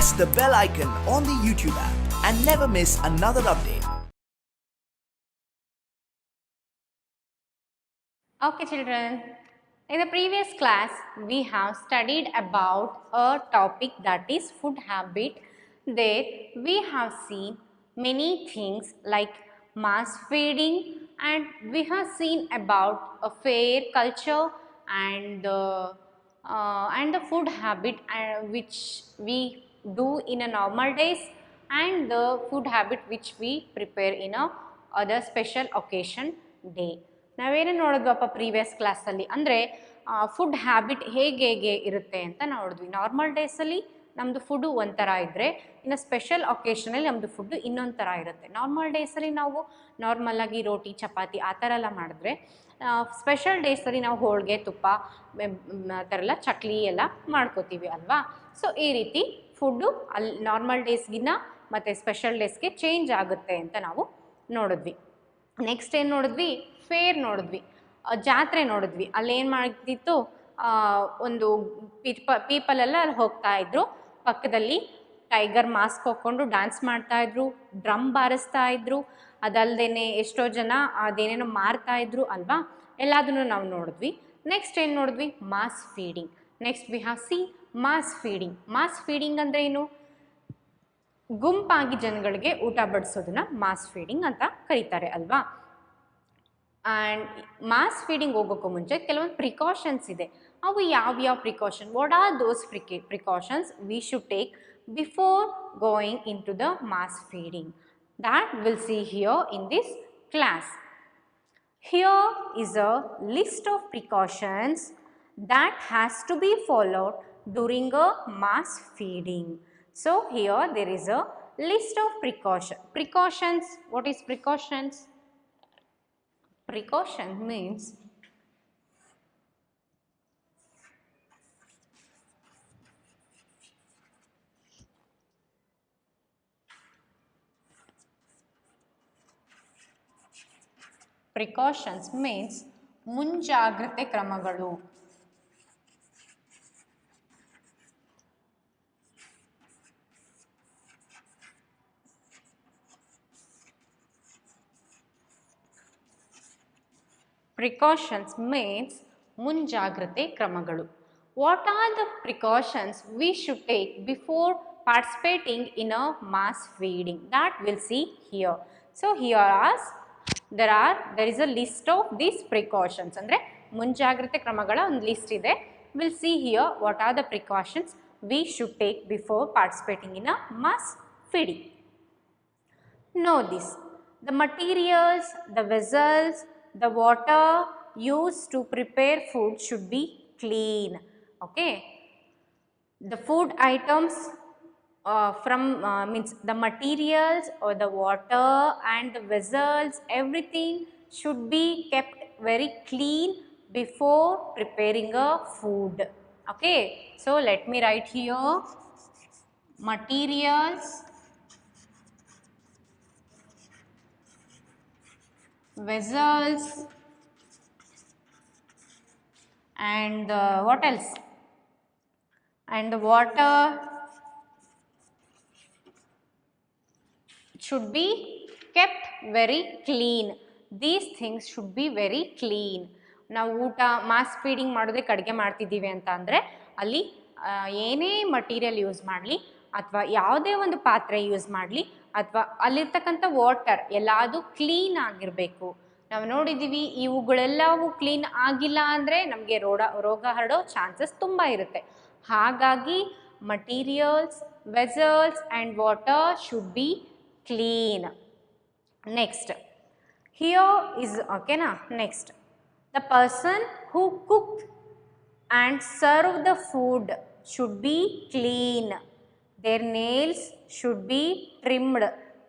press the bell icon on the YouTube app and never miss another update. Okay children, in the previous class we have studied about a topic that is food habit. There we have seen many things like mass feeding, and we have seen about a fair culture and the food habit which we do in a normal days, and the food habit which we prepare in a other special occasion day. ನಾವೇನು ನೋಡಿದ್ವಪ್ಪ previous ಕ್ಲಾಸಲ್ಲಿ ಅಂದರೆ food habit ಹೇಗೆ ಇರುತ್ತೆ ಅಂತ ನೋಡಿದ್ವಿ. Normal ಡೇಸಲ್ಲಿ ನಮ್ಮದು food ಒಂಥರ ಇದ್ದರೆ, ಇನ್ನು ಸ್ಪೆಷಲ್ ಒಕೇಶನಲ್ಲಿ ನಮ್ಮದು ಫುಡ್ಡು ಇನ್ನೊಂದು ಥರ ಇರುತ್ತೆ. ನಾರ್ಮಲ್ ಡೇಸಲ್ಲಿ ನಾವು ನಾರ್ಮಲಾಗಿ ರೋಟಿ ಚಪಾತಿ ಆ ಥರ ಎಲ್ಲ ಮಾಡಿದ್ರೆ, ಸ್ಪೆಷಲ್ ಡೇಸಲ್ಲಿ ನಾವು ಹೋಳಿಗೆ ತುಪ್ಪ ಆ ಥರ ಎಲ್ಲ ಚಕ್ಲಿ ಎಲ್ಲ ಮಾಡ್ಕೋತೀವಿ ಅಲ್ವಾ. ಸೊ ಈ ರೀತಿ ಫುಡ್ಡು ಅಲ್ಲಿ ನಾರ್ಮಲ್ ಡೇಸ್ಗಿನ್ನ ಮತ್ತು ಸ್ಪೆಷಲ್ ಡೇಸ್ಗೆ ಚೇಂಜ್ ಆಗುತ್ತೆ ಅಂತ ನಾವು ನೋಡಿದ್ವಿ. ನೆಕ್ಸ್ಟ್ ಏನು ನೋಡಿದ್ವಿ? ಫೇರ್ ನೋಡಿದ್ವಿ, ಜಾತ್ರೆ ನೋಡಿದ್ವಿ. ಅಲ್ಲೇನು ಮಾಡ್ತಿತ್ತು, ಒಂದು ಪೀಪಲ್ ಎಲ್ಲ ಅಲ್ಲಿ ಹೋಗ್ತಾ ಇದ್ರು, ಪಕ್ಕದಲ್ಲಿ ಟೈಗರ್ ಮಾಸ್ಕ್ ಹಾಕ್ಕೊಂಡು ಡ್ಯಾನ್ಸ್ ಮಾಡ್ತಾಯಿದ್ರು, ಡ್ರಮ್ ಬಾರಿಸ್ತಾ ಇದ್ರು, ಅದಲ್ಲದೆ ಎಷ್ಟೋ ಜನ ಅದೇನೇನೋ ಮಾರ್ತಾ ಇದ್ರು ಅಲ್ವಾ. ಎಲ್ಲದನ್ನು ನಾವು ನೋಡಿದ್ವಿ. ನೆಕ್ಸ್ಟ್ ಏನು ನೋಡಿದ್ವಿ? Mass feeding. Next we have see mass feeding. Mass feeding ಅಂದರೆ ಏನು? ಗುಂಪಾಗಿ ಜನಗಳಿಗೆ ಊಟ ಬಡಿಸೋದನ್ನ ಮಾಸ್ ಫೀಡಿಂಗ್ ಅಂತ ಕರೀತಾರೆ ಅಲ್ವಾ. ಆ್ಯಂಡ್ ಮಾಸ್ ಫೀಡಿಂಗ್ ಹೋಗೋಕ್ಕೂ ಮುಂಚೆ ಕೆಲವೊಂದು ಪ್ರಿಕಾಷನ್ಸ್ ಇದೆ. ಅವು ಯಾವ್ಯಾವ precaution? What are those precautions we should take before going into the mass feeding? That will see here in this class. Here is a list of precautions that has to be followed during a mass feeding. So here there is a list of precautions. What is precautions? Precaution means ಮುಂಜಾಗ್ರತೆ ಕ್ರಮಗಳು. Precautions means ಮುಂಜಾಗ್ರತೆ ಕ್ರಮಗಳು. What are the precautions we should take before participating in a mass feeding? That we'll see here. So here there is a list of these precautions. ಅಂದರೆ ಮುಂಜಾಗ್ರತೆ ಕ್ರಮಗಳ ಒಂದು list ಇದೆ. We'll see here what are the precautions we should take before participating in a mass feeding. Know this: the materials, the vessels, the water used to prepare food should be clean. Okay, the food items means the materials or the water and the vessels, everything should be kept very clean before preparing a food. Okay, so let me write here: materials, vessels, and what else? And the water should be kept very clean. These things should be very clean. ನಾವು ಊಟ mass feeding ಮಾಡೋದಕ್ಕೆ ಅಡುಗೆ ಮಾಡ್ತಿದ್ದೀವಿ ಅಂತ ಅಂದರೆ ಅಲ್ಲಿ ಏನೇ material use ಮಾಡಲಿ ಅಥವಾ ಯಾವುದೇ ಒಂದು ಪಾತ್ರೆ ಯೂಸ್ ಮಾಡಲಿ ಅಥವಾ ಅಲ್ಲಿರ್ತಕ್ಕಂಥ ವಾಟರ್ ಎಲ್ಲದು ಕ್ಲೀನ್ ಆಗಿರಬೇಕು. ನಾವು ನೋಡಿದ್ದೀವಿ ಇವುಗಳೆಲ್ಲವೂ ಕ್ಲೀನ್ ಆಗಿಲ್ಲ ಅಂದರೆ ನಮಗೆ ರೋಗ ಹರಡೋ ಚಾನ್ಸಸ್ ತುಂಬ ಇರುತ್ತೆ. ಹಾಗಾಗಿ materials, vessels and water should be clean. Next, here is okay na. Next, the person who cooked and served the food should be clean. Their nails should be trimmed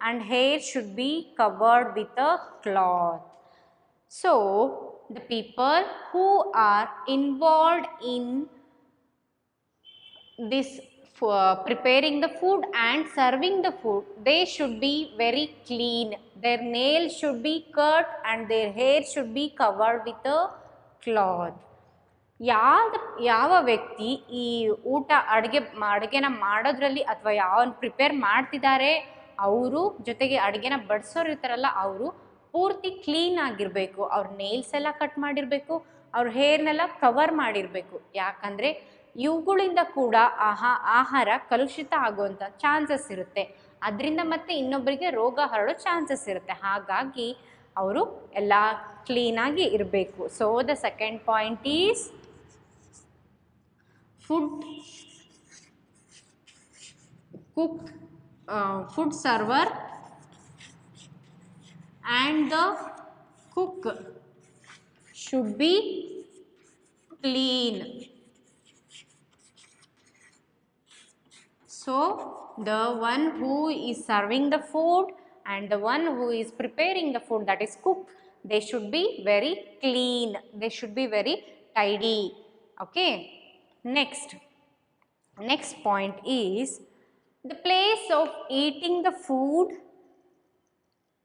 and hair should be covered with a cloth. So the people who are involved in this preparing the food and serving the food, they should be very clean. Their nails should be cut and their hair should be covered with a cloth. ಯಾವ ವ್ಯಕ್ತಿ ಈ ಅಡುಗೆನ ಮಾಡೋದ್ರಲ್ಲಿ ಅಥವಾ ಯಾವನ್ prepare ಮಾಡ್ತಿದ್ದಾರೆ ಅವರು ಜೊತೆಗೆ ಅಡುಗೆನ ಬಡಿಸೋರು ಇರ್ತಾರಲ್ಲ ಅವರು ಪೂರ್ತಿ ಕ್ಲೀನ್ ಆಗಿರಬೇಕು. ಅವ್ರ ನೇಲ್ಸ್ ಎಲ್ಲ ಕಟ್ ಮಾಡಿರಬೇಕು, ಅವ್ರ ಹೇರ್ನೆಲ್ಲ ಕವರ್ ಮಾಡಿರಬೇಕು. ಯಾಕಂದರೆ ಇವುಗಳಿಂದ ಕೂಡ ಆಹಾರ ಕಲುಷಿತ ಆಗುವಂಥ ಚಾನ್ಸಸ್ ಇರುತ್ತೆ. ಅದರಿಂದ ಮತ್ತೆ ಇನ್ನೊಬ್ಬರಿಗೆ ರೋಗ ಹರಡೋ ಚಾನ್ಸಸ್ ಇರುತ್ತೆ. ಹಾಗಾಗಿ ಅವರು ಎಲ್ಲ ಕ್ಲೀನಾಗಿ ಇರಬೇಕು. So the second point is food server and the cook should be clean. So the one who is serving the food and the one who is preparing the food, that is cook, they should be very clean, they should be very tidy. Okay, next point is the place of eating the food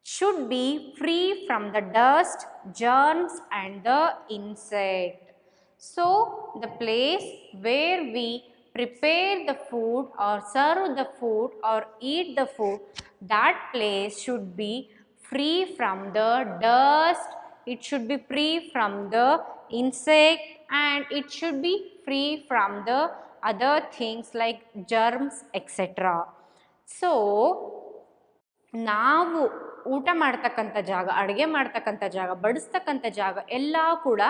should be free from the dust, germs and the insect. So the place where we prepare the food or serve the food or eat the food, that place should be free from the dust, it should be free from the insect and it should be free from the other things like germs etc. So ನಾವು ಊಟ ಮಾಡ್ತಕ್ಕಂಥ ಜಾಗ, ಅಡುಗೆ ಮಾಡ್ತಕ್ಕಂಥ ಜಾಗ, ಬಡಿಸ್ತಕ್ಕಂಥ ಜಾಗ ಎಲ್ಲ ಕೂಡ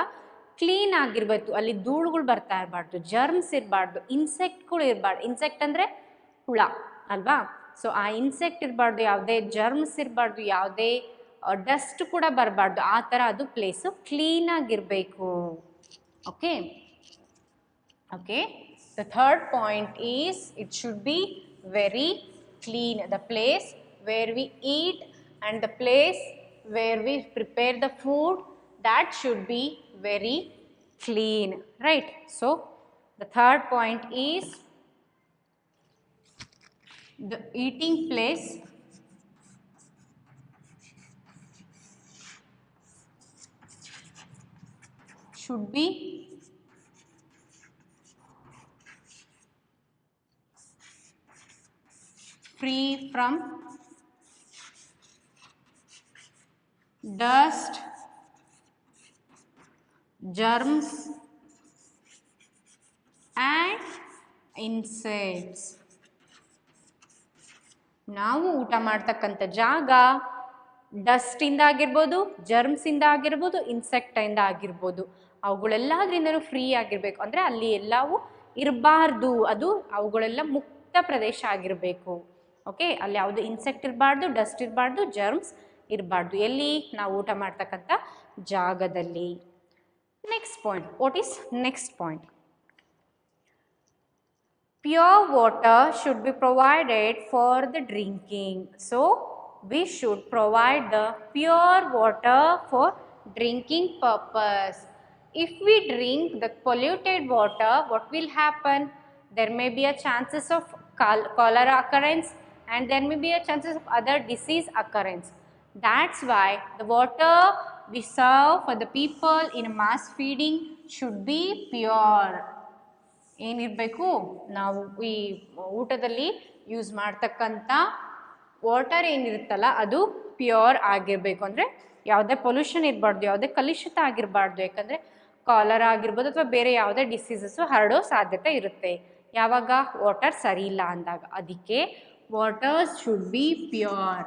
ಕ್ಲೀನ್ ಆಗಿರಬೇಕು. ಅಲ್ಲಿ ಧೂಳುಗಳು ಬರ್ತಾ ಇರಬಾರ್ದು, ಜರ್ಮ್ಸ್ ಇರಬಾರ್ದು, ಇನ್ಸೆಕ್ಟ್ಗಳು ಇರಬಾರ್ದು. ಇನ್ಸೆಕ್ಟ್ ಅಂದರೆ ಹುಳ ಅಲ್ವಾ? ಸೊ ಆ ಇನ್ಸೆಕ್ಟ್ ಇರಬಾರ್ದು, ಯಾವುದೇ ಜರ್ಮ್ಸ್ ಇರಬಾರ್ದು, ಯಾವುದೇ ಡಸ್ಟ್ ಕೂಡ ಬರಬಾರ್ದು. ಆ ಥರ ಅದು ಪ್ಲೇಸು ಕ್ಲೀನಾಗಿರಬೇಕು. Okay okay The third point is it should be very clean. The place where we eat and the place where we prepare the food, that should be very clean, right? So the third point is the eating place should be free from dust, germs and insects. ನಾವು ಊಟ ಮಾಡ್ತಕ್ಕಂಥ ಜಾಗ ಡಸ್ಟಿಂದ ಆಗಿರ್ಬೋದು, ಜರ್ಮ್ಸಿಂದ ಆಗಿರ್ಬೋದು, ಇನ್ಸೆಕ್ಟಿಂದ ಆಗಿರ್ಬೋದು, ಅವುಗಳೆಲ್ಲದ್ರಿಂದನೂ free ಆಗಿರಬೇಕು. ಅಂದರೆ ಅಲ್ಲಿ ಎಲ್ಲವೂ ಇರಬಾರ್ದು, ಅದು ಅವುಗಳೆಲ್ಲ ಮುಕ್ತ ಪ್ರದೇಶ ಆಗಿರಬೇಕು. ಓಕೆ, ಅಲ್ಲಿ ಯಾವುದು ಇನ್ಸೆಕ್ಟ್ ಇರಬಾರ್ದು, ಡಸ್ಟ್ ಇರಬಾರ್ದು, ಜರ್ಮ್ಸ್ ಇರಬಾರ್ದು, ಎಲ್ಲಿ ನಾವು ಊಟ ಮಾಡ್ತಕ್ಕಂಥ ಜಾಗದಲ್ಲಿ. Next point, what is next point? Pure water should be provided for the drinking. So we should provide the pure water for drinking purpose. If we drink the polluted water, what will happen? There may be a chances of cholera occurrence and there may be a chances of other disease occurrence. That's why the water we serve for the people in mass feeding should be pure. ಏನಿರಬೇಕು, ನಾವು ಈ ಊಟದಲ್ಲಿ use ಮಾಡ್ತಕ್ಕಂಥ water ಏನಿರುತ್ತಲ್ಲ ಅದು pure ಆಗಿರಬೇಕು. ಅಂದರೆ ಯಾವುದೇ pollution ಇರಬಾರ್ದು, ಯಾವುದೇ ಕಲುಷಿತ ಆಗಿರಬಾರ್ದು. ಯಾಕಂದರೆ ಕಾಲರಾ ಆಗಿರ್ಬೋದು ಅಥವಾ ಬೇರೆ ಯಾವುದೇ ಡಿಸೀಸಸ್ಸು ಹರಡೋ ಸಾಧ್ಯತೆ ಇರುತ್ತೆ ಯಾವಾಗ ವಾಟರ್ ಸರಿ ಇಲ್ಲ ಅಂದಾಗ. ಅದಕ್ಕೆ waters should be pure.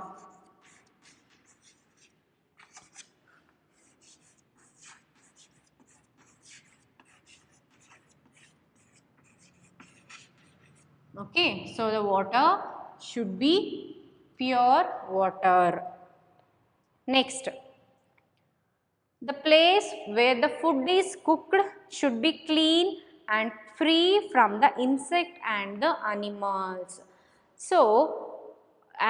Okay, so the water should be pure water. Next, the place where the food is cooked should be clean and free from the insect and the animals. So,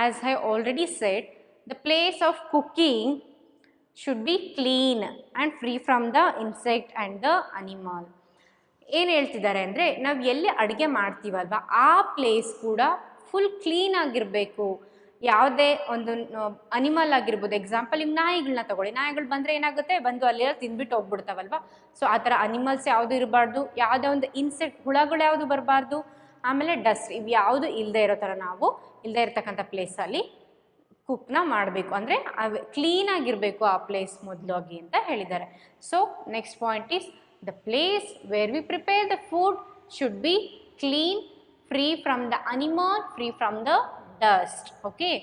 as I already said, the place of cooking should be clean and free from the insect and the animal. ಏನು ಹೇಳ್ತಿದ್ದಾರೆ ಅಂದರೆ, ನಾವು ಎಲ್ಲಿ ಅಡುಗೆ ಮಾಡ್ತೀವಲ್ವ ಆ place ಕೂಡ full clean ಆಗಿರಬೇಕು. ಯಾವುದೇ ಒಂದು ಅನಿಮಲ್ ಆಗಿರ್ಬೋದು, ಎಕ್ಸಾಂಪಲ್ ನಿಮ್ಮ ನಾಯಿಗಳನ್ನ ತಗೊಳ್ಳಿ, ನಾಯಿಗಳು ಬಂದರೆ ಏನಾಗುತ್ತೆ, ಬಂದು ಅಲ್ಲೆಲ್ಲ ತಿಂದ್ಬಿಟ್ಟು ಹೋಗ್ಬಿಡ್ತಾವಲ್ವ. ಸೊ ಆ ಥರ ಅನಿಮಲ್ಸ್ ಯಾವುದು ಇರಬಾರ್ದು, ಯಾವುದೇ ಒಂದು ಇನ್ಸೆಕ್ಟ್ ಹುಳಗಳು ಯಾವುದು ಬರಬಾರ್ದು, ಆಮೇಲೆ ಡಸ್ಟ್ ಇವು ಯಾವುದು ಇಲ್ಲದೆ ಇರೋ ಥರ ನಾವು ಇಲ್ಲದೆ ಇರತಕ್ಕಂಥ ಪ್ಲೇಸಲ್ಲಿ ಕುಕ್ನ ಮಾಡಬೇಕು, ಅಂದರೆ ಕ್ಲೀನಾಗಿರಬೇಕು ಆ ಪ್ಲೇಸ್ ಮೊದಲಾಗಿ ಅಂತ ಹೇಳಿದ್ದಾರೆ. So next point is the place where we prepare the food should be clean, free from the animal, free from the dust. Okay.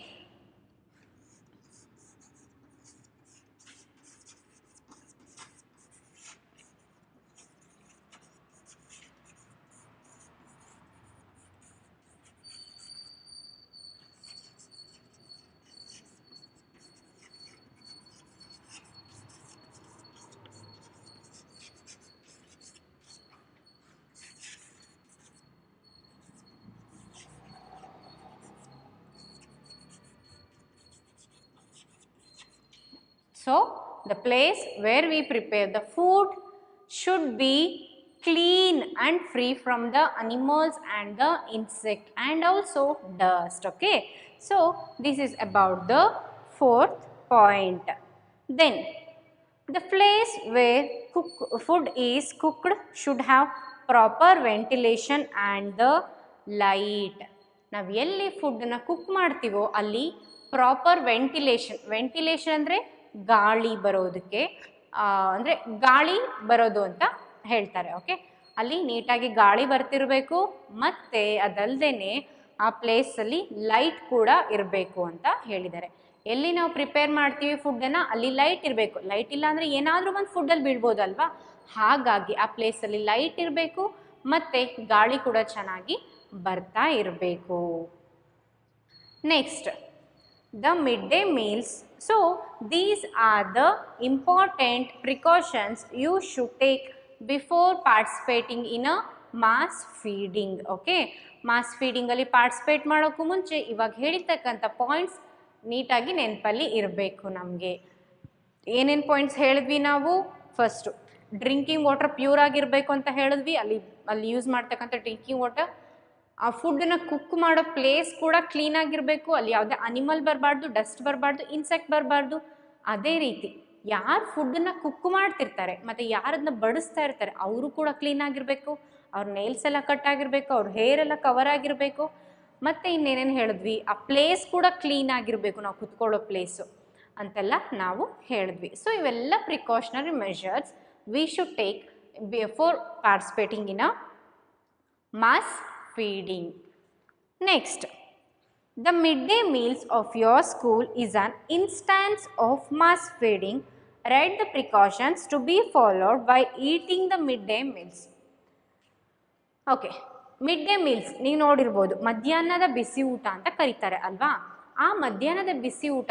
So the place where we prepare the food should be clean and free from the animals and the insect and also dust. Okay. So this is about the fourth point. Then the place where food is cooked should have proper ventilation and the light. ನಾವು ಎಲ್ಲಿ ಫುಡ್ಡನ್ನು cook ಮಾಡ್ತೀವೋ ಅಲ್ಲಿ proper ventilation ಅಂದರೆ ಗಾಳಿ ಬರೋದಕ್ಕೆ, ಅಂದರೆ ಗಾಳಿ ಬರೋದು ಅಂತ ಹೇಳ್ತಾರೆ. ಓಕೆ, ಅಲ್ಲಿ ನೀಟಾಗಿ ಗಾಳಿ ಬರ್ತಿರಬೇಕು, ಮತ್ತು ಅದಲ್ಲದೆ ಆ ಪ್ಲೇಸಲ್ಲಿ ಲೈಟ್ ಕೂಡ ಇರಬೇಕು ಅಂತ ಹೇಳಿದ್ದಾರೆ. ಎಲ್ಲಿ ನಾವು ಪ್ರಿಪೇರ್ ಮಾಡ್ತೀವಿ ಫುಡ್ಡನ್ನು ಅಲ್ಲಿ ಲೈಟ್ ಇರಬೇಕು. ಲೈಟ್ ಇಲ್ಲ ಅಂದರೆ ಏನಾದರೂ ಒಂದು ಫುಡ್ಡಲ್ಲಿ ಬೀಳ್ಬೋದಲ್ವಾ, ಹಾಗಾಗಿ ಆ ಪ್ಲೇಸಲ್ಲಿ ಲೈಟ್ ಇರಬೇಕು ಮತ್ತು ಗಾಳಿ ಕೂಡ ಚೆನ್ನಾಗಿ ಬರ್ತಾ ಇರಬೇಕು. Next the midday meals. So these are the important precautions you should take before participating in a mass feeding. Okay, mass feeding ಅಲ್ಲಿ ಪಾರ್ಟಿಸಿಪೇಟ್ ಮಾಡೋಕ್ಕೂ ಮುಂಚೆ ಇವಾಗ ಹೇಳಿರ್ತಕ್ಕಂಥ ಪಾಯಿಂಟ್ಸ್ ನೀಟಾಗಿ ನೆನಪಲ್ಲಿ ಇರಬೇಕು. ನಮಗೆ ಏನೇನು ಪಾಯಿಂಟ್ಸ್ ಹೇಳಿದ್ವಿ ನಾವು? ಫಸ್ಟು ಡ್ರಿಂಕಿಂಗ್ ವಾಟರ್ ಪ್ಯೂರ್ ಆಗಿರಬೇಕು ಅಂತ ಹೇಳಿದ್ವಿ. ಅಲ್ಲಿ ಯೂಸ್ ಮಾಡ್ತಕ್ಕಂಥ ಡ್ರಿಂಕಿಂಗ್ ವಾಟರ್, ಆ ಫುಡ್ಡನ್ನ ಕುಕ್ ಮಾಡೋ ಪ್ಲೇಸ್ ಕೂಡ ಕ್ಲೀನಾಗಿರಬೇಕು. ಅಲ್ಲಿ ಯಾವುದೇ ಅನಿಮಲ್ ಬರಬಾರ್ದು, ಡಸ್ಟ್ ಬರಬಾರ್ದು, ಇನ್ಸೆಕ್ಟ್ ಬರಬಾರ್ದು. ಅದೇ ರೀತಿ ಯಾರು ಫುಡ್ಡನ್ನು ಕುಕ್ ಮಾಡ್ತಿರ್ತಾರೆ ಮತ್ತು ಯಾರದನ್ನ ಬಡಿಸ್ತಾ ಇರ್ತಾರೆ ಅವರು ಕೂಡ ಕ್ಲೀನಾಗಿರಬೇಕು. ಅವ್ರ ನೇಲ್ಸ್ ಎಲ್ಲ ಕಟ್ ಆಗಿರಬೇಕು, ಅವ್ರ ಹೇರ್ ಎಲ್ಲ ಕವರ್ ಆಗಿರಬೇಕು. ಮತ್ತು ಇನ್ನೇನೇನು ಹೇಳಿದ್ವಿ, ಆ ಪ್ಲೇಸ್ ಕೂಡ ಕ್ಲೀನಾಗಿರಬೇಕು, ನಾವು ಕುತ್ಕೊಳ್ಳೋ ಪ್ಲೇಸು ಅಂತೆಲ್ಲ ನಾವು ಹೇಳಿದ್ವಿ. ಸೊ ಇವೆಲ್ಲ precautionary measures V should take before participating in a mass feeding. Next, the midday meals of your school is an instance of mass feeding. Read the precautions to be followed by eating the midday meals. Okay, midday meals ನೀವು ನೋಡಿರ್ಬೋದು, ಮಧ್ಯಾಹ್ನದ ಬಿಸಿ ಊಟ ಅಂತ ಕರೀತಾರೆ ಅಲ್ವಾ. ಆ ಮಧ್ಯಾಹ್ನದ ಬಿಸಿ ಊಟ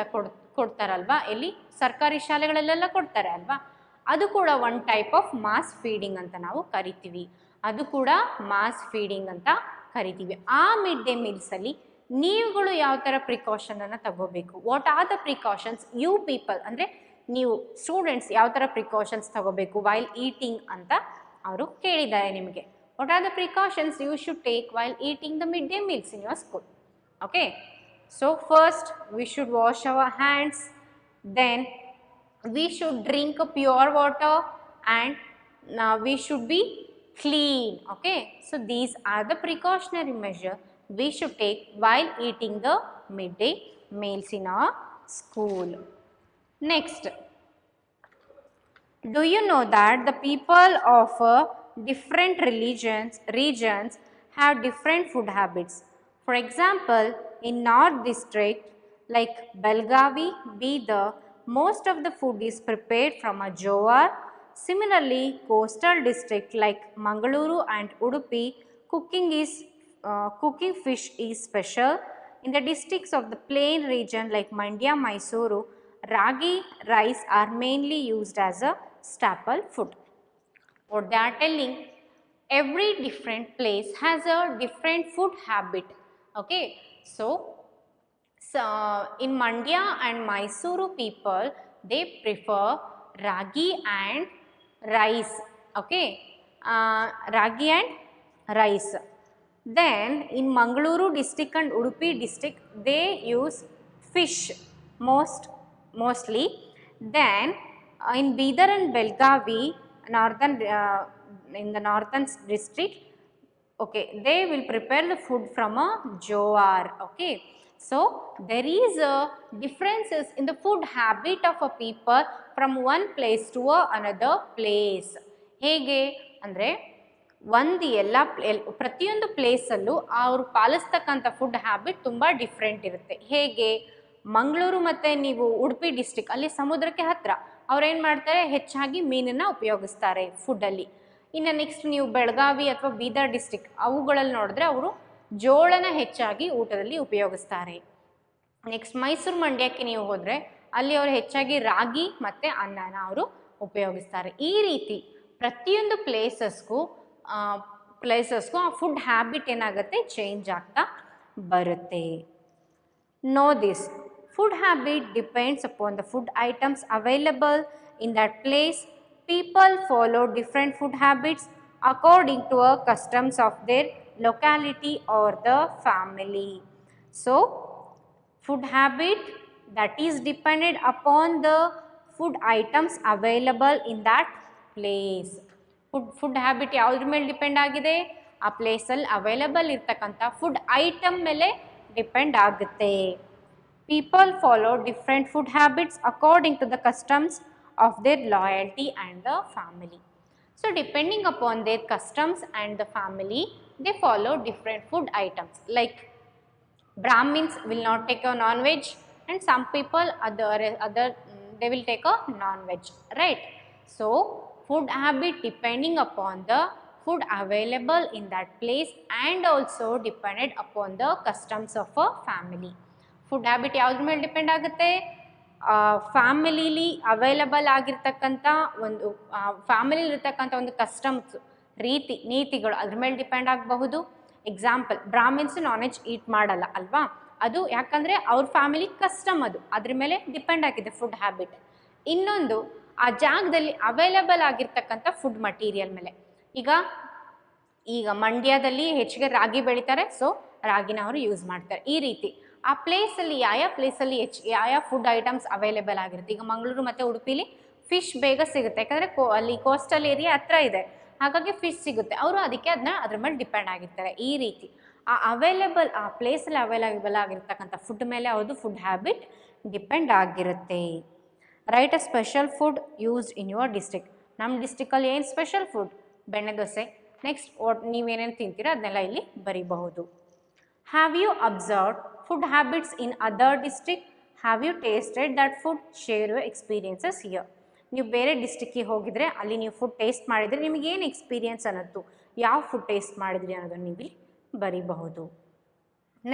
ಕೊಡ್ತಾರಲ್ವಾ, ಎಲ್ಲಿ ಸರ್ಕಾರಿ ಶಾಲೆಗಳಲ್ಲೆಲ್ಲ ಕೊಡ್ತಾರೆ ಅಲ್ವಾ, ಅದು ಕೂಡ one type of mass feeding ಅಂತ ನಾವು ಕರಿತೀವಿ. ಅದು ಕೂಡ ಮಾಸ್ ಫೀಡಿಂಗ್ ಅಂತ ಕರಿತೀವಿ. ಆ ಮಿಡ್ ಡೇ ಮೀಲ್ಸಲ್ಲಿ ನೀವುಗಳು ಯಾವ ಥರ ಪ್ರಿಕಾಷನನ್ನು ತಗೋಬೇಕು, what are the precautions you people, ಅಂದರೆ ನೀವು ಸ್ಟೂಡೆಂಟ್ಸ್ ಯಾವ ಥರ ಪ್ರಿಕಾಷನ್ಸ್ ತಗೋಬೇಕು ವೈಲ್ ಈಟಿಂಗ್ ಅಂತ ಅವರು ಕೇಳಿದ್ದಾರೆ ನಿಮಗೆ. What are the precautions you should take while eating the mid day meals in your school. Okay, so first we should wash our hands, then we should drink pure water and we should be clean. Okay, so these are the precautionary measures we should take while eating the midday meals in our school. Next, do you know that the people of different regions have different food habits? For example, in North District like Belgavi, Bidar, most of the food is prepared from a jowar. Similarly, coastal district like Mangaluru and Udupi, cooking fish is special. In the districts of the plain region like Mandya, Mysuru, ragi rice are mainly used as a staple food. What they are telling, every different place has a different food habit. Okay, so in Mandya and Mysuru people, they prefer ragi and rice. Okay, ragi and rice. Then in Mangaluru district and Udupi district, they use fish mostly. Then in Bidar and Belgavi, in the northern district, okay, they will prepare the food from a jowar. Okay, so there is a differences in the food habit of a people from one place to another place. ಹೇಗೆ ಅಂದರೆ ಒಂದು ಪ್ರತಿಯೊಂದು ಪ್ಲೇಸಲ್ಲೂ ಅವರು ಪಾಲಿಸ್ತಕ್ಕಂಥ food habit ತುಂಬ different ಇರುತ್ತೆ. ಹೇಗೆ ಮಂಗಳೂರು ಮತ್ತು ನೀವು ಉಡುಪಿ ಡಿಸ್ಟಿಕ್ ಅಲ್ಲಿ ಸಮುದ್ರಕ್ಕೆ ಹತ್ತಿರ ಅವ್ರೇನು ಮಾಡ್ತಾರೆ, ಹೆಚ್ಚಾಗಿ ಮೀನನ್ನು ಉಪಯೋಗಿಸ್ತಾರೆ ಫುಡ್ಡಲ್ಲಿ. ಇನ್ನು ನೆಕ್ಸ್ಟ್ ನೀವು ಬೆಳಗಾವಿ ಅಥವಾ ಬೀದರ್ ಡಿಸ್ಟಿಕ್ ಅವುಗಳಲ್ಲಿ ನೋಡಿದ್ರೆ ಅವರು ಜೋಳನ ಹೆಚ್ಚಾಗಿ ಊಟದಲ್ಲಿ ಉಪಯೋಗಿಸ್ತಾರೆ. ನೆಕ್ಸ್ಟ್ ಮೈಸೂರು ಮಂಡ್ಯಕ್ಕೆ ನೀವು ಹೋದರೆ ಅಲ್ಲಿ ಅವರು ಹೆಚ್ಚಾಗಿ ರಾಗಿ ಮತ್ತು ಅನ್ನನ ಅವರು ಉಪಯೋಗಿಸ್ತಾರೆ. ಈ ರೀತಿ ಪ್ರತಿಯೊಂದು ಪ್ಲೇಸಸ್ಗೂ ಆ ಫುಡ್ ಹ್ಯಾಬಿಟ್ ಏನಾಗುತ್ತೆ, ಚೇಂಜ್ ಆಗ್ತಾ ಬರುತ್ತೆ. No this food habit depends upon the food items available in that place. People follow different food habits according to a customs of their locality or the family. So, food habit that is dependent upon the food items available in that place. Food habit ಯಾವುದ್ರ ಮೇಲೆ depend ಆಗಿದೆ, ಆ ಪ್ಲೇಸಲ್ಲಿ available ಇರ್ತಕ್ಕಂಥ food item ಮೇಲೆ depend ಆಗುತ್ತೆ. People follow different food habits according to the customs of their loyalty and the family. So depending upon their customs and the family, they follow different food items. Like Brahmins will not take a non-veg, and some people other they will take a non-veg, right? So food habit depending upon the food available in that place and also depended upon the customs of a family. Food habit ಯಾವುದ್ರ ಮೇಲೆ depend ಆಗುತ್ತೆ, ಫ್ಯಾಮಿಲಿಲಿ available ಆಗಿರ್ತಕ್ಕಂಥ ಒಂದು customs ನೀತಿಗಳು ಅದ್ರ ಮೇಲೆ depend ಆಗಬಹುದು. Example, Brahmins non veg ಈಟ್ ಮಾಡಲ್ಲ ಅಲ್ವಾ, ಅದು ಯಾಕಂದರೆ ಅವ್ರ ಫ್ಯಾಮಿಲಿ ಕಸ್ಟಮ್, ಅದ್ರ ಮೇಲೆ ಡಿಪೆಂಡ್ ಆಗಿದೆ ಫುಡ್ ಹ್ಯಾಬಿಟ್. ಇನ್ನೊಂದು ಆ ಜಾಗದಲ್ಲಿ ಅವೈಲಬಲ್ ಆಗಿರ್ತಕ್ಕಂಥ ಫುಡ್ ಮಟೀರಿಯಲ್ ಮೇಲೆ. ಈಗ ಮಂಡ್ಯದಲ್ಲಿ ಹೆಚ್ಚಿಗೆ ರಾಗಿ ಬೆಳೀತಾರೆ, ಸೊ ರಾಗಿನ ಅವರು ಯೂಸ್ ಮಾಡ್ತಾರೆ. ಈ ರೀತಿ ಆ ಪ್ಲೇಸಲ್ಲಿ ಯಾವ ಪ್ಲೇಸಲ್ಲಿ ಯಾವ ಫುಡ್ ಐಟಮ್ಸ್ ಅವೈಲೇಬಲ್ ಆಗಿರುತ್ತೆ. ಈಗ ಮಂಗಳೂರು ಮತ್ತು ಉಡುಪಿಲಿ ಫಿಶ್ ಬೇಗ ಸಿಗುತ್ತೆ, ಯಾಕಂದರೆ ಅಲ್ಲಿ ಕೋಸ್ಟಲ್ ಏರಿಯಾ ಹತ್ರ ಇದೆ, ಹಾಗಾಗಿ ಫಿಶ್ ಸಿಗುತ್ತೆ. ಅವರು ಅದಕ್ಕೆ ಅದ್ರ ಮೇಲೆ ಡಿಪೆಂಡ್ ಆಗಿರ್ತಾರೆ. ಈ ರೀತಿ ಆ ಪ್ಲೇಸಲ್ಲಿ ಅವೈಲೇಬಲ್ ಆಗಿರ್ತಕ್ಕಂಥ ಫುಡ್ ಮೇಲೆ ಅವ್ರದ್ದು ಫುಡ್ ಹ್ಯಾಬಿಟ್ ಡಿಪೆಂಡ್ ಆಗಿರುತ್ತೆ. Write a special food used in your district. ನಮ್ಮ ಡಿಸ್ಟ್ರಿಕ್ಕಲ್ಲಿ ಏನು ಸ್ಪೆಷಲ್ ಫುಡ್, ಬೆಣ್ಣೆ ದೋಸೆ. ನೆಕ್ಸ್ಟ್ ನೀವೇನೇನು ತಿಂತೀರೋ ಅದನ್ನೆಲ್ಲ ಇಲ್ಲಿ ಬರೀಬಹುದು. Have you observed food habits in other district? Have you tasted that food? Share your experiences here. ನೀವು ಬೇರೆ ಡಿಸ್ಟ್ರಿಕ್ಕಿಗೆ ಹೋಗಿದ್ರೆ ಅಲ್ಲಿ ನೀವು ಫುಡ್ ಟೇಸ್ಟ್ ಮಾಡಿದರೆ ನಿಮಗೆ ಏನು ಎಕ್ಸ್ಪೀರಿಯನ್ಸ್ ಅನ್ನೋದು, ಯಾವ ಫುಡ್ ಟೇಸ್ಟ್ ಮಾಡಿದ್ರಿ ಅನ್ನೋದನ್ನು ನೀವು ಬರೀಬಹುದು.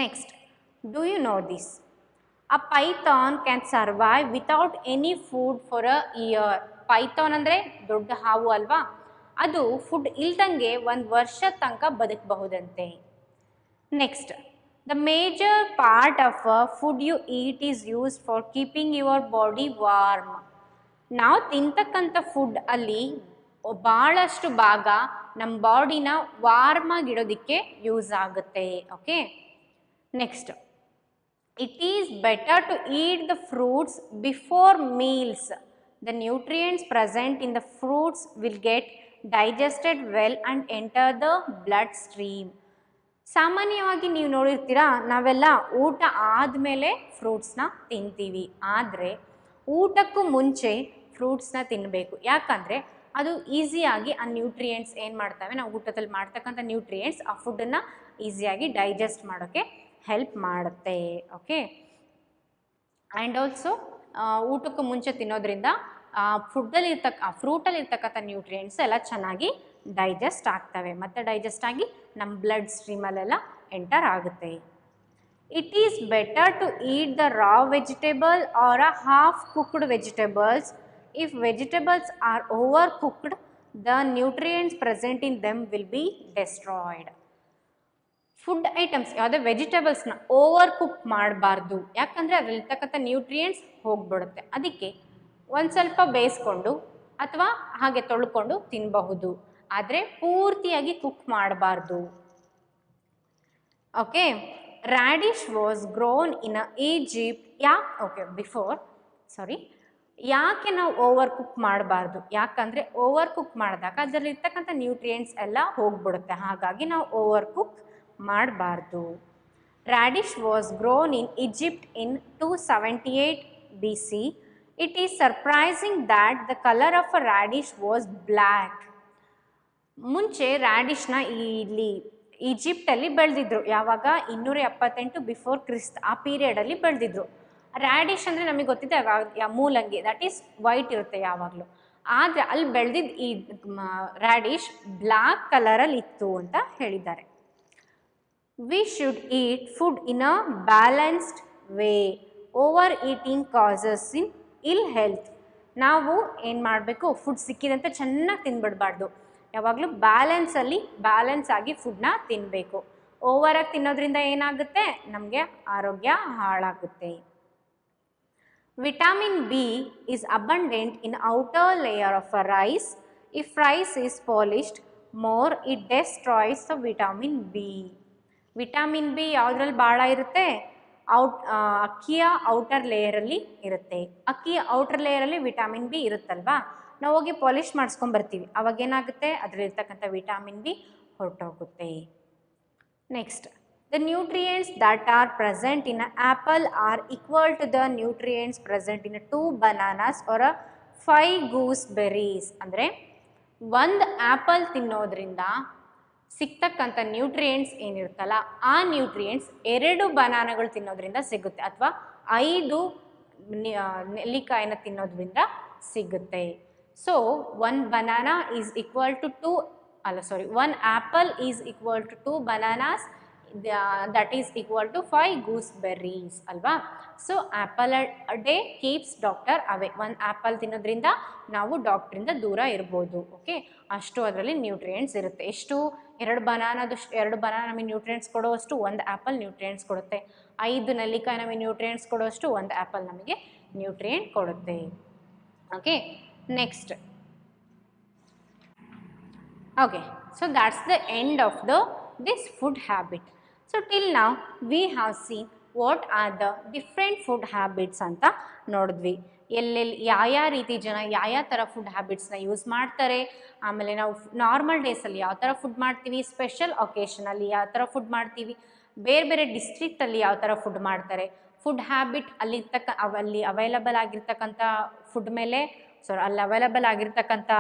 Next, do you know this? A python can survive without any food for a year. Python ಅಂದರೆ ದೊಡ್ಡ ಹಾವು ಅಲ್ವಾ, ಅದು ಫುಡ್ ಇಲ್ದಂಗೆ ಒಂದು ವರ್ಷದ ತನಕ ಬದುಕಬಹುದಂತೆ. Next, the major part of food you eat is used for keeping your body warm. ನಾವು ತಿಂತಕ್ಕಂಥ ಫುಡ್ ಅಲ್ಲಿ ಭಾಳಷ್ಟು ಭಾಗ ನಮ್ಮ ಬಾಡಿನ ವಾರ್ಮ್ ಆಗಿಡೋದಕ್ಕೆ ಯೂಸ್ ಆಗುತ್ತೆ. Okay, next, it is better to eat the fruits before meals. The nutrients present in the fruits will get digested well and enter the blood stream. ಸಾಮಾನ್ಯವಾಗಿ ನೀವು ನೋಡಿರ್ತೀರಾ, ನಾವೆಲ್ಲ ಊಟ ಆದಮೇಲೆ ಫ್ರೂಟ್ಸ್ನ ತಿಂತೀವಿ, ಆದರೆ ಊಟಕ್ಕೂ ಮುಂಚೆ ಫ್ರೂಟ್ಸ್ನ ತಿನ್ನಬೇಕು. ಯಾಕಂದರೆ ಅದು ಈಸಿಯಾಗಿ ಆ ನ್ಯೂಟ್ರಿಯೆಂಟ್ಸ್ ಏನು ಮಾಡ್ತವೆ, ನಾವು ಊಟದಲ್ಲಿ ಮಾಡ್ತಕ್ಕಂಥ ನ್ಯೂಟ್ರಿಯೆಂಟ್ಸ್ ಆ ಫುಡ್ಡನ್ನು ಈಸಿಯಾಗಿ ಡೈಜೆಸ್ಟ್ ಮಾಡೋಕ್ಕೆ ಹೆಲ್ಪ್ ಮಾಡುತ್ತೆ. ಓಕೆ, ಆ್ಯಂಡ್ ಆಲ್ಸೋ ಊಟಕ್ಕೂ ಮುಂಚೆ ತಿನ್ನೋದ್ರಿಂದ ಫ್ರೂಟಲ್ಲಿ ಇರ್ತಕ್ಕಂಥ ನ್ಯೂಟ್ರಿಯೆಂಟ್ಸ್ ಎಲ್ಲ ಚೆನ್ನಾಗಿ ಡೈಜೆಸ್ಟ್ ಆಗ್ತವೆ ಮತ್ತು ಡೈಜೆಸ್ಟ್ ಆಗಿ ನಮ್ಮ ಬ್ಲಡ್ ಸ್ಟ್ರೀಮಲ್ಲೆಲ್ಲ ಎಂಟರ್ ಆಗುತ್ತೆ. It is better to eat the raw vegetable or a half cooked vegetables. If vegetables are over cooked, the nutrients present in them will be destroyed. Food items ಯಾವುದೇ ವೆಜಿಟೇಬಲ್ಸ್ನ over cook ಮಾಡಬಾರ್ದು, ಯಾಕಂದರೆ ಅದರಲ್ಲಿರ್ತಕ್ಕಂಥ nutrients ಹೋಗ್ಬಿಡುತ್ತೆ. ಅದಕ್ಕೆ ಒಂದು ಸ್ವಲ್ಪ ಬೇಯಿಸ್ಕೊಂಡು ಅಥವಾ ಹಾಗೆ ತೊಳ್ಕೊಂಡು ತಿನ್ನಬಹುದು, ಆದರೆ ಪೂರ್ತಿಯಾಗಿ ಕುಕ್ ಮಾಡಬಾರ್ದು. Okay, radish was grown in Egypt. ಯಾಕೆ ನಾವು ಓವರ್ ಕುಕ್ ಮಾಡಬಾರ್ದು? ಯಾಕಂದರೆ ಓವರ್ ಕುಕ್ ಮಾಡಿದಾಗ ಅದರಲ್ಲಿರ್ತಕ್ಕಂಥ ನ್ಯೂಟ್ರಿಯೆಂಟ್ಸ್ ಎಲ್ಲ ಹೋಗ್ಬಿಡುತ್ತೆ, ಹಾಗಾಗಿ ನಾವು ಓವರ್ ಕುಕ್ ಮಾಡಬಾರ್ದು. Radish was grown in Egypt in 278 BC. It is surprising that the color of a radish was black. ಮುಂಚೆ ರ್ಯಾಡಿಶ್ನ ಇಲ್ಲಿ ಈಜಿಪ್ಟಲ್ಲಿ ಬೆಳೆದಿದ್ರು. ಯಾವಾಗ? 278 ಬಿಫೋರ್ ಕ್ರಿಸ್ತ್, ಆ ಪೀರಿಯಡಲ್ಲಿ ಬೆಳೆದಿದ್ರು. ರ್ಯಾಡಿಶ್ ಅಂದರೆ ನಮಗೆ ಗೊತ್ತಿದೆ ಮೂಲಂಗಿ, ದಟ್ ಈಸ್ ವೈಟ್ ಇರುತ್ತೆ ಯಾವಾಗಲೂ. ಆದರೆ ಅಲ್ಲಿ ಬೆಳೆದಿದ್ದ ಈ ರ್ಯಾಡಿಶ್ ಬ್ಲ್ಯಾಕ್ ಕಲರಲ್ಲಿ ಇತ್ತು ಅಂತ ಹೇಳಿದ್ದಾರೆ. We should eat food in a balanced way. Overeating causes ill health. ನಾವು ಏನು ಮಾಡಬೇಕು? ಫುಡ್ ಸಿಕ್ಕಿದಂತೆ ಚೆನ್ನಾಗಿ ತಿನ್ಬಿಡಬಾರ್ದು. ಯಾವಾಗಲೂ ಬ್ಯಾಲೆನ್ಸ್ ಆಗಿ ಫುಡ್ನ ತಿನ್ನಬೇಕು. ಓವರಾಗಿ ತಿನ್ನೋದ್ರಿಂದ ಏನಾಗುತ್ತೆ? ನಮಗೆ ಆರೋಗ್ಯ ಹಾಳಾಗುತ್ತೆ. Vitamin B is abundant in outer layer of a rice. If rice is polished more, it destroys the vitamin B. Vitamin B ಯಾವುದ್ರಲ್ಲಿ ಭಾಳ ಇರುತ್ತೆ? ಅಕ್ಕಿಯ ಔಟರ್ ಲೇಯರಲ್ಲಿ ಇರುತ್ತೆ. ಅಕ್ಕಿಯ ಔಟರ್ ಲೇಯರಲ್ಲಿ ವಿಟಮಿನ್ ಬಿ ಇರುತ್ತಲ್ವಾ, ನಾವು ಹೋಗಿ ಪಾಲಿಷ್ ಮಾಡಿಸ್ಕೊಂಬರ್ತೀವಿ, ಅವಾಗ ಏನಾಗುತ್ತೆ? ಅದರಲ್ಲಿರ್ತಕ್ಕಂಥ ವಿಟಮಿನ್ ಬಿ ಹೊರಟೋಗುತ್ತೆ. Next, the nutrients that are present in a apple are equal to the nutrients present in 2 bananas or 5 gooseberries. ಅಂದರೆ ಒಂದು ಆ್ಯಪಲ್ ತಿನ್ನೋದ್ರಿಂದ ಸಿಗ್ತಕ್ಕಂಥ ನ್ಯೂಟ್ರಿಯೆಂಟ್ಸ್ ಏನಿರುತ್ತಲ್ಲ, ಆ ನ್ಯೂಟ್ರಿಯೆಂಟ್ಸ್ 2 ಬನಾನಾಗಳು ತಿನ್ನೋದ್ರಿಂದ ಸಿಗುತ್ತೆ, ಅಥವಾ 5 ನೆಲ್ಲಿಕಾಯಿನ ತಿನ್ನೋದ್ರಿಂದ ಸಿಗುತ್ತೆ. So 1 banana is equal to 1 apple is equal to 2 bananas, that is equal to 5 gooseberries ಅಲ್ವಾ. So apple a day keeps doctor away. 1 apple ತಿನ್ನೋದ್ರಿಂದ ನಾವು ಡಾಕ್ಟ್ರಿಂದ ದೂರ ಇರ್ಬೋದು. ಓಕೆ, ಅಷ್ಟು ಅದರಲ್ಲಿ ನ್ಯೂಟ್ರಿಯೆಂಟ್ಸ್ ಇರುತ್ತೆ. ಎಷ್ಟು? 2 ಬನಾನಾ ನಮಗೆ ನ್ಯೂಟ್ರಿಯೆಂಟ್ಸ್ ಕೊಡುವಷ್ಟು 1 ಆ್ಯಪಲ್ ನ್ಯೂಟ್ರಿಯೆಂಟ್ಸ್ ಕೊಡುತ್ತೆ. 5 ನೆಲ್ಲಿಕಾಯಿ ನಮಗೆ ನ್ಯೂಟ್ರಿಯೆಂಟ್ಸ್ ಕೊಡುವಷ್ಟು 1 ಆ್ಯಪಲ್ ನಮಗೆ ನ್ಯೂಟ್ರಿಯೆಂಟ್ ಕೊಡುತ್ತೆ. Okay, next. Okay, so that's the end of this food habit. So till now we have seen what are the different food habits ಅಂತ ನೋಡಿದ್ವಿ. ಎಲ್ಲೆಲ್ಲಿ ಯಾವ ರೀತಿ ಜನ ಯಾವ ಥರ ಫುಡ್ ಹ್ಯಾಬಿಟ್ಸ್ನ ಯೂಸ್ ಮಾಡ್ತಾರೆ, ಆಮೇಲೆ ನಾವು ನಾರ್ಮಲ್ ಡೇಸಲ್ಲಿ ಯಾವ ಥರ ಫುಡ್ ಮಾಡ್ತೀವಿ, ಸ್ಪೆಷಲ್ ಒಕೇಶನಲ್ಲಿ ಯಾವ ಥರ ಫುಡ್ ಮಾಡ್ತೀವಿ, ಬೇರೆ ಬೇರೆ ಡಿಸ್ಟ್ರಿಕ್ಟಲ್ಲಿ ಯಾವ ಥರ ಫುಡ್ ಮಾಡ್ತಾರೆ, ಫುಡ್ ಹ್ಯಾಬಿಟ್ ಅಲ್ಲಿ ಅವೈಲಬಲ್ ಆಗಿರ್ತಕ್ಕಂಥ ಫುಡ್ ಮೇಲೆ ಅಲ್ಲಿ ಅವೈಲಬಲ್ ಆಗಿರ್ತಕ್ಕಂಥ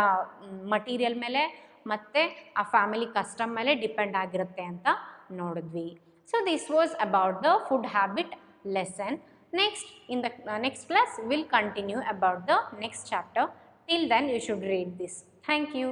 ಮಟೀರಿಯಲ್ ಮೇಲೆ ಮತ್ತು ಆ ಫ್ಯಾಮಿಲಿ ಕಸ್ಟಮ್ ಮೇಲೆ ಡಿಪೆಂಡ್ ಆಗಿರುತ್ತೆ ಅಂತ ನೋಡಿದ್ವಿ. So this was about the food habit lesson. Next, in the next class, we'll continue about the next chapter. Till then, you should read this. Thank you.